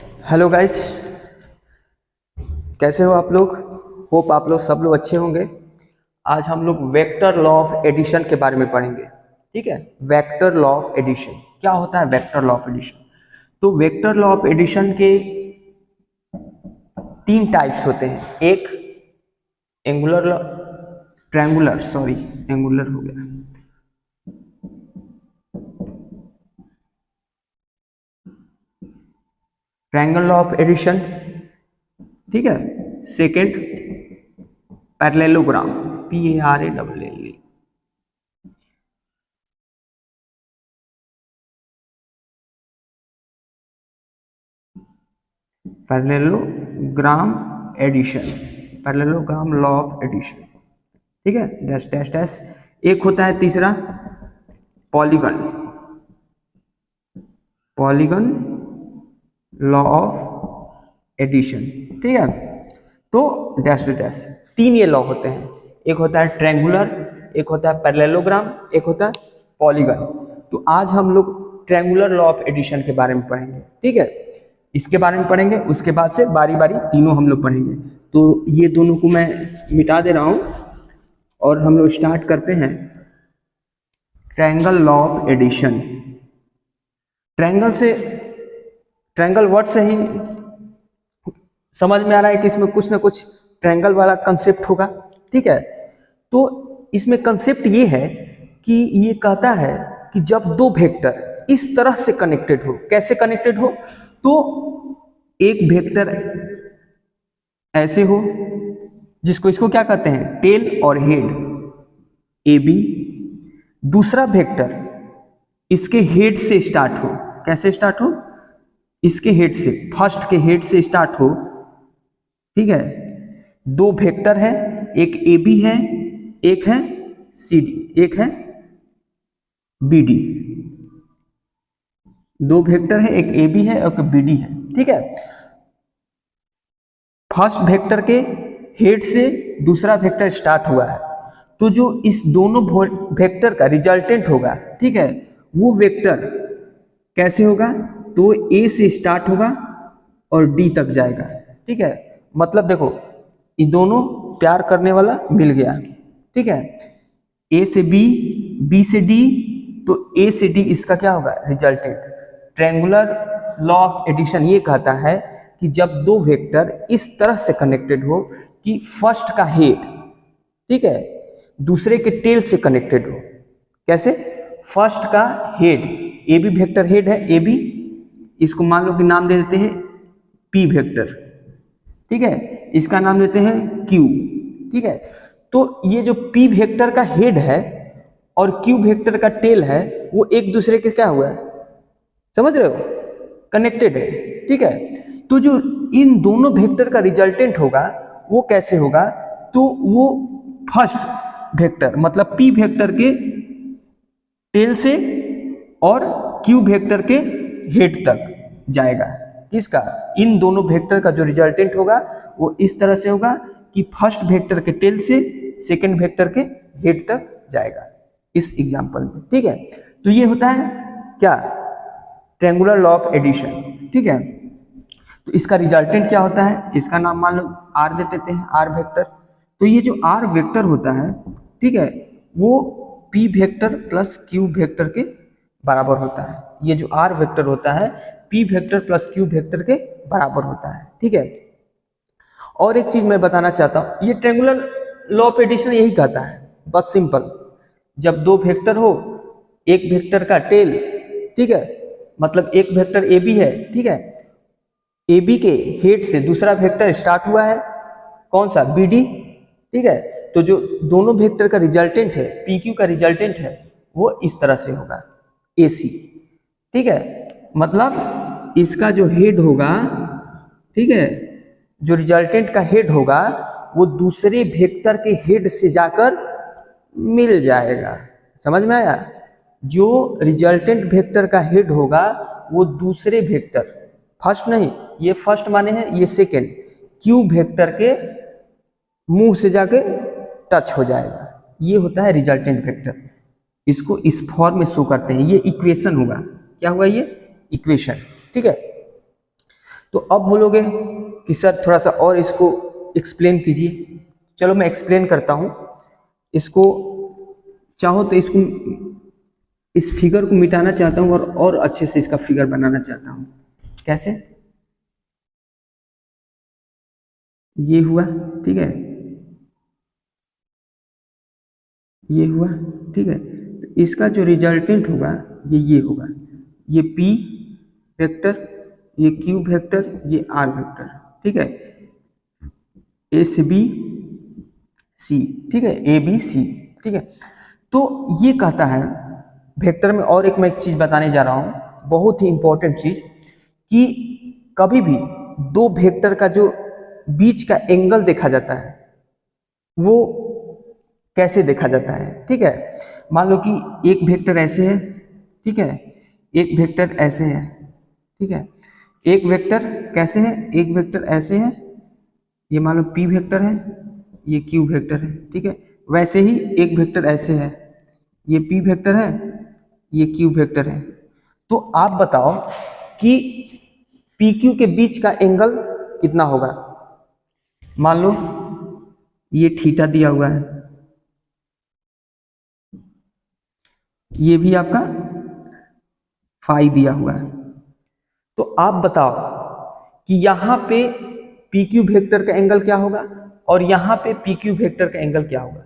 Hello guys, कैसे हो आप लोग। होप आप लोग सब लोग अच्छे होंगे। आज हम लोग वेक्टर लॉ ऑफ एडिशन के बारे में पढ़ेंगे। ठीक है, वेक्टर लॉ ऑफ एडिशन क्या होता है। वेक्टर लॉ ऑफ एडिशन, तो वेक्टर लॉ ऑफ एडिशन के तीन टाइप्स होते हैं। एक angular law, triangular, sorry angular हो गया, ट्रायंगल लॉ ऑफ एडिशन। ठीक है, second parallelogram, PARALL। Parallelogram addition, parallelogram law of addition. ठीक है, डैश डैश डैश। एक होता है तीसरा polygon, polygon law of addition. ठीक है, तो डैश डैश तीन ये लॉ होते हैं। एक होता है ट्रायंगुलर, एक होता है पैरेललोग्राम, एक होता है पॉलीगन। तो आज हम लोग ट्रायंगुलर लॉ ऑफ एडिशन के बारे में पढ़ेंगे। ठीक है, इसके बारे में पढ़ेंगे, उसके बाद से बारी बारी तीनों हम लोग पढ़ेंगे। तो ये दोनों को मैं मिटा दे रहा हूं और हम लोग स्टार्ट करते हैं triangle law of addition. Triangle से, ट्रायंगल वर्ड से ही समझ में आ रहा है कि इसमें कुछ ना कुछ ट्रायंगल वाला कंसेप्ट होगा। ठीक है, तो इसमें कंसेप्ट ये है कि ये कहता है कि जब दो वेक्टर इस तरह से कनेक्टेड हो, कैसे कनेक्टेड हो, तो एक वेक्टर ऐसे हो जिसको इसको क्या कहते हैं, टेल और हेड AB। दूसरा वेक्टर इसके हेड से स्टार्ट हो, कैसे स्टार्ट हो, इसके हेड से, फर्स्ट के हेड से स्टार्ट हो। ठीक है, दो वेक्टर है, एक AB है, एक है CD, एक है BD। दो वेक्टर है, एक AB है और एक BD है। ठीक है, फर्स्ट वेक्टर के हेड से दूसरा वेक्टर स्टार्ट हुआ है, तो जो इस दोनों वेक्टर का रिजल्टेंट होगा, ठीक है, वो वेक्टर कैसे होगा, तो A से स्टार्ट होगा और D तक जाएगा। ठीक है, मतलब देखो ये दोनों प्यार करने वाला मिल गया। ठीक है, A से B, B से D, तो A से D इसका क्या होगा, resultant. Triangular law of addition ये कहता है कि जब दो वेक्टर इस तरह से कनेक्टेड हो कि फर्स्ट का हेड, ठीक है, दूसरे के टेल से कनेक्टेड हो। कैसे, फर्स्ट का हेड, AB वेक्टर हेड है AB, इसको मान लो कि नाम दे देते हैं P वेक्टर। ठीक है, इसका नाम देते हैं Q। ठीक है, तो ये जो P वेक्टर का हेड है और Q वेक्टर का टेल है, वो एक दूसरे के क्या हुआ है, समझ रहे हो, कनेक्टेड है। ठीक है, तो जो इन दोनों वेक्टर का रिजल्टेंट होगा वो कैसे होगा, तो वो फर्स्ट वेक्टर मतलब P वेक्टर के टेल से और Q वेक्टर के हेड तक जाएगा। किसका, इन दोनों वेक्टर का जो रिजल्टेंट होगा वो इस तरह से होगा कि फर्स्ट वेक्टर के टेल से सेकंड वेक्टर के हेड तक जाएगा, इस एग्जांपल में। ठीक है, तो ये होता है क्या, ट्रायंगुलर लॉ ऑफ एडिशन। ठीक है, तो इसका रिजल्टेंट क्या होता है, इसका नाम मान लो R दे देते हैं, R वेक्टर। तो ये जो R वेक्टर होता है, ठीक है, वो P vector plus Q vector के बराबर होता है। ये जो R वेक्टर होता है P vector plus Q vector के बराबर होता है। ठीक है, और एक चीज मैं बताना चाहता हूं, ये ट्रायंगुलर लॉ ऑफ एडिशन यही कहता है, बस सिंपल। जब दो वेक्टर हो, एक वेक्टर का टेल, ठीक है, मतलब एक वेक्टर AB है, ठीक है, AB के हेड से दूसरा वेक्टर स्टार्ट हुआ है, कौन सा, BD। ठीक है, तो जो दोनों वेक्टर का रिजल्टेंट है, PQ का रिजल्टेंट है, वो इस तरह से होगा, AC। ठीक है, मतलब इसका जो हेड होगा, ठीक है, जो रिजल्टेंट का हेड होगा वो दूसरे वेक्टर के हेड से जाकर मिल जाएगा। समझ में आया, जो रिजल्टेंट वेक्टर का हेड होगा वो दूसरे वेक्टर, फर्स्ट नहीं, ये फर्स्ट माने हैं, ये सेकेंड, Q वेक्टर के मुंह से जाके टच हो जाएगा। ये होता है रिजल्टेंट वेक्टर। इसको इस फॉर्म में शो करते हैं, ये इक्वेशन होगा। क्या होगा, ये इक्वेशन। ठीक है, तो अब बोलोगे कि सर थोड़ा सा और इसको एक्सप्लेन कीजिए। चलो मैं एक्सप्लेन करता हूँ इसको। चाहो तो इसको, इस फिगर को मिटाना चाहता हूँ और अच्छे से इसका फिगर बनाना चाहता हूँ। कैसे? ये हुआ, ठीक है, ये हुआ, ठीक है। तो इसका जो रिजल्टेंट होगा ये होगा, ये P वेक्टर, ये Q वेक्टर, ये R वेक्टर, ठीक है, A से B C, ठीक है, A B C, ठीक है। तो ये कहता है वेक्टर में, और एक मैं एक चीज बताने जा रहा हूं, बहुत ही इंपॉर्टेंट चीज, कि कभी भी दो वेक्टर का जो बीच का एंगल देखा जाता है वो कैसे देखा जाता है, ठीक है। मान लो कि एक वेक्टर ऐसे है, ठीक है, एक वेक्टर ऐसे है, ठीक है, एक वेक्टर कैसे है, एक वेक्टर ऐसे है, ये मान लो P वेक्टर है, ये Q वेक्टर है, ठीक है। वैसे ही एक वेक्टर ऐसे है, ये P वेक्टर है, ये Q वेक्टर है। तो आप बताओ कि PQ के बीच का एंगल कितना होगा। मान लो ये थीटा दिया हुआ है, ये भी आपका फाई दिया हुआ है। तो आप बताओ कि यहां पे PQ वेक्टर का एंगल क्या होगा और यहां पे PQ वेक्टर का एंगल क्या होगा।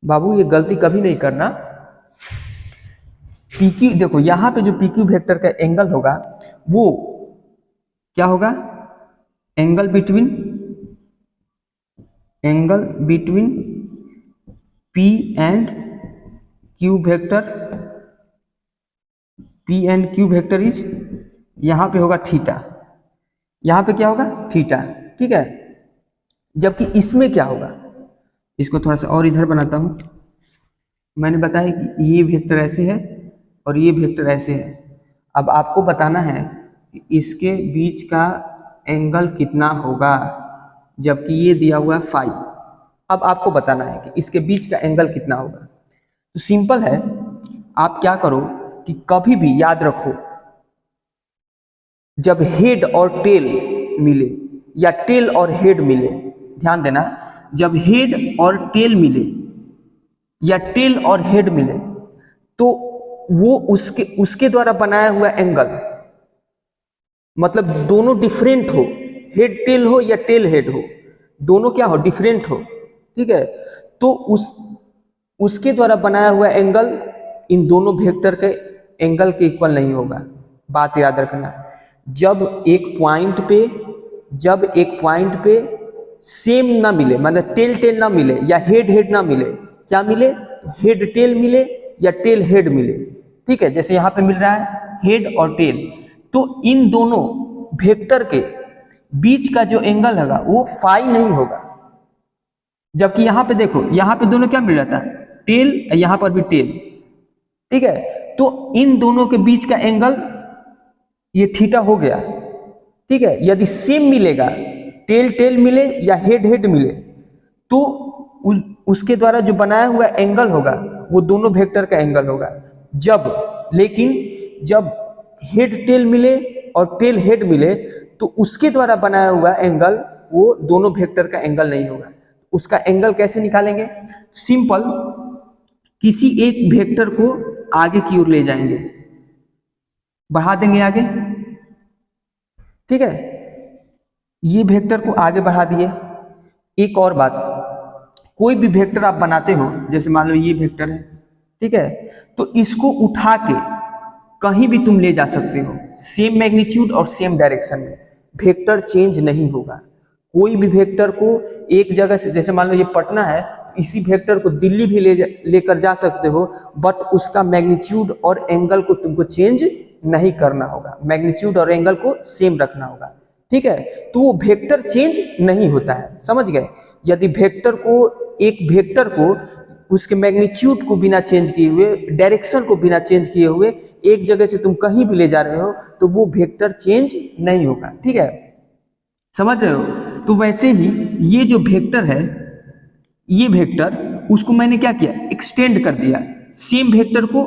बाबू ये गलती कभी नहीं करना। PQ देखो, यहां पे जो PQ वेक्टर का एंगल होगा वो क्या होगा, angle between P and Q vector, P and Q vector is, यहां पे होगा थीटा, यहां पे क्या होगा थीटा, ठीक है। जबकि इसमें क्या होगा, इसको थोड़ा सा और इधर बनाता हूं। मैंने बताया कि ये वेक्टर ऐसे है और ये वेक्टर ऐसे है। अब आपको बताना है कि इसके बीच का एंगल कितना होगा, जबकि ये दिया हुआ फाई। अब आपको बताना है कि इसके बीच का एंगल कितना होगा। तो सिंपल है, आप क्या करो कि कभी भी याद रखो, जब हेड और टेल मिले या टेल और हेड मिले, ध्यान देना, जब हेड और टेल मिले या टेल और हेड मिले तो वो उसके द्वारा बनाया हुआ एंगल, मतलब दोनों डिफरेंट हो, हेड टेल हो या टेल हेड हो, दोनों क्या हो, डिफरेंट हो, ठीक है। तो उसके द्वारा बनाया हुआ एंगल इन दोनों वेक्टर के एंगल के इक्वल नहीं होगा। बात याद रखना, जब एक पॉइंट पे सेम ना मिले, मतलब टेल टेल ना मिले या हेड हेड ना मिले, क्या मिले, हेड टेल मिले या टेल हेड मिले, ठीक है। जैसे यहां पे मिल रहा है हेड और टेल, तो इन दोनों वेक्टर के बीच का जो एंगल होगा वो फाई नहीं होगा। जबकि यहां पे देखो, यहां पे दोनों क्या मिल रहा था, टेल, यहां पर भी टेल, ठीक है। तो इन दोनों के बीच का एंगल ये थीटा हो गया, ठीक है। यदि सेम मिलेगा, टेल टेल मिले या हेड हेड मिले, तो उसके द्वारा जो बनाया हुआ एंगल होगा वो दोनों वेक्टर का एंगल होगा। लेकिन जब हेड टेल मिले और टेल हेड मिले तो उसके द्वारा बनाया हुआ एंगल वो दोनों वेक्टर का एंगल नहीं होगा। उसका एंगल कैसे निकालेंगे, सिंपल, किसी एक वेक्टर को आगे की ओर ले जाएंगे, बढ़ा देंगे आगे, ठीक है, ये वेक्टर को आगे बढ़ा दिए। एक और बात, कोई भी वेक्टर आप बनाते हो, जैसे मान लो ये वेक्टर है, ठीक है, तो इसको उठा के कहीं भी तुम ले जा सकते हो, सेम मैग्नीट्यूड और सेम डायरेक्शन में, वेक्टर चेंज नहीं होगा। कोई भी वेक्टर को एक जगह से, जैसे मान लो ये पटना है, इसी वेक्टर को दिल्ली भी लेकर जा सकते हो, बट उसका मैग्नीट्यूड और एंगल को तुमको चेंज नहीं करना होगा, मैग्नीट्यूड और एंगल को सेम रखना होगा, ठीक है। तो वो वेक्टर चेंज नहीं होता है, समझ गए। यदि एक वेक्टर को उसके मैग्नीट्यूड को बिना चेंज किए हुए, डायरेक्शन को बिना चेंज किए हुए एक जगह से तुम कहीं भी ले जा रहे हो तो वो वेक्टर चेंज नहीं होगा, ठीक है, समझ रहे हो। तो वैसे ही ये जो वेक्टर है, ये वेक्टर, उसको मैंने क्या किया, एक्सटेंड कर दिया, सेम वेक्टर को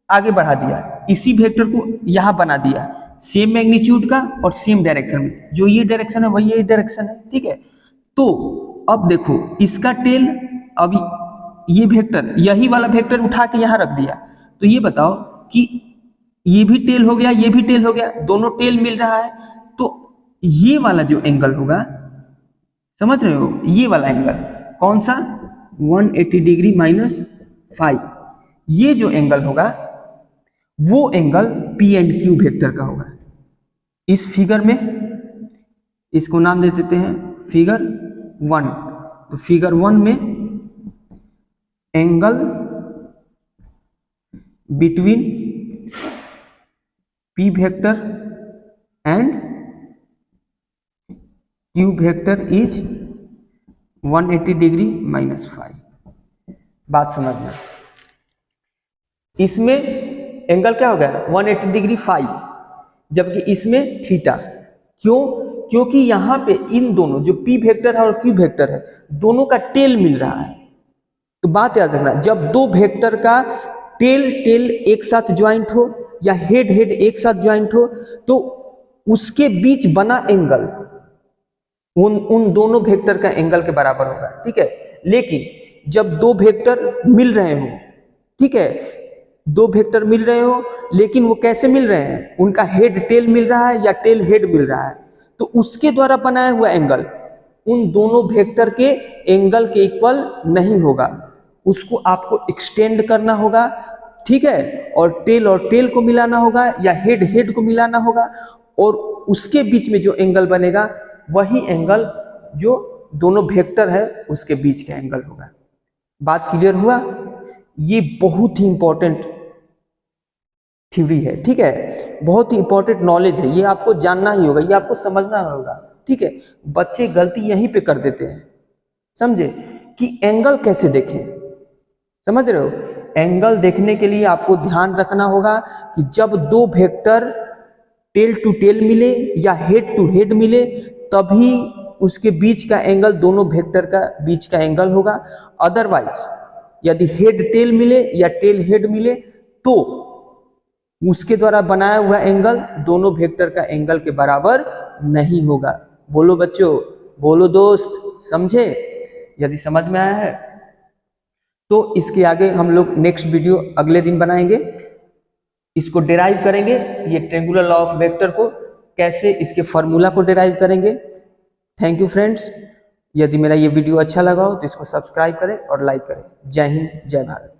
आगे बढ़ा दिया, इसी वेक्टर को यहां बना दिया, सेम मैग्नीट्यूड का और सेम डायरेक्शन में, जो ये डायरेक्शन है वही ये डायरेक्शन है, ठीक है। तो अब देखो इसका टेल, अभी ये वेक्टर, यही वाला वेक्टर उठा के यहाँ रख दिया, तो ये बताओ कि ये भी टेल हो गया, ये भी टेल हो गया, दोनों टेल मिल रहा है, तो ये वाला जो एंगल होगा, समझ रहे हो, ये वाला एंगल कौन सा, 180 डिग्री माइनस 5, ये जो एंगल होगा वो angle P and Q vector का होगा। इस फिगर में इसको नाम दे देते हैं फिगर 1। तो फिगर 1 में angle between P vector and Q vector is 180 degree minus 5। बात समझना, इसमें एंगल क्या हो गया 180 डिग्री 5, जबकि इसमें थीटा। क्यों? क्योंकि यहां पे इन दोनों जो पी वेक्टर है और क्यू वेक्टर है, दोनों का टेल मिल रहा है। तो बात याद रखना, जब दो वेक्टर का टेल टेल एक साथ ज्वाइंट हो या हेड हेड एक साथ ज्वाइंट हो, तो उसके बीच बना एंगल उन दोनों वेक्टर का एंगल के बराबर होगा, ठीक है। लेकिन जब दो वेक्टर मिल रहे हो, ठीक है, दो वेक्टर मिल रहे हो, लेकिन वो कैसे मिल रहे हैं, उनका हेड टेल मिल रहा है या टेल हेड मिल रहा है, तो उसके द्वारा बनाया हुआ एंगल उन दोनों वेक्टर के एंगल के इक्वल नहीं होगा, उसको आपको एक्सटेंड करना होगा, ठीक है, और टेल को मिलाना होगा या हेड हेड को मिलाना होगा, और उसके बीच में जो एंगल बनेगा वही एंगल जो दोनों वेक्टर है उसके बीच का एंगल होगा। बात क्लियर हुआ? ये बहुत ही इंपॉर्टेंट थ्योरी है, ठीक है, बहुत ही इंपॉर्टेंट नॉलेज है, ये आपको जानना ही होगा, ये आपको समझना होगा, ठीक है। बच्चे गलती यहीं पे कर देते हैं, समझे, कि एंगल कैसे देखें, समझ रहे हो। एंगल देखने के लिए आपको ध्यान रखना होगा कि जब दो वेक्टर टेल टू टेल मिले या हेड टू हेड मिले, तभी उसके बीच का एंगल दोनों वेक्टर का बीच का एंगल होगा। अदरवाइज यदि हेड टेल मिले या टेल हेड मिले, तो उसके द्वारा बनाया हुआ एंगल दोनों वेक्टर का एंगल के बराबर नहीं होगा। बोलो बच्चों, बोलो दोस्त, समझे? यदि समझ में आया है तो इसके आगे हम लोग नेक्स्ट वीडियो अगले दिन बनाएंगे, इसको डिराइव करेंगे, ये ट्रायंगुलर लॉ ऑफ वेक्टर को कैसे, इसके फॉर्मूला को डिराइव करेंगे। थैंक यू फ्रेंड्स, यदि मेरा ये वीडियो अच्छा लगा हो तो इसको सब्सक्राइब करें और लाइक करें। जय हिंद, जय भारत।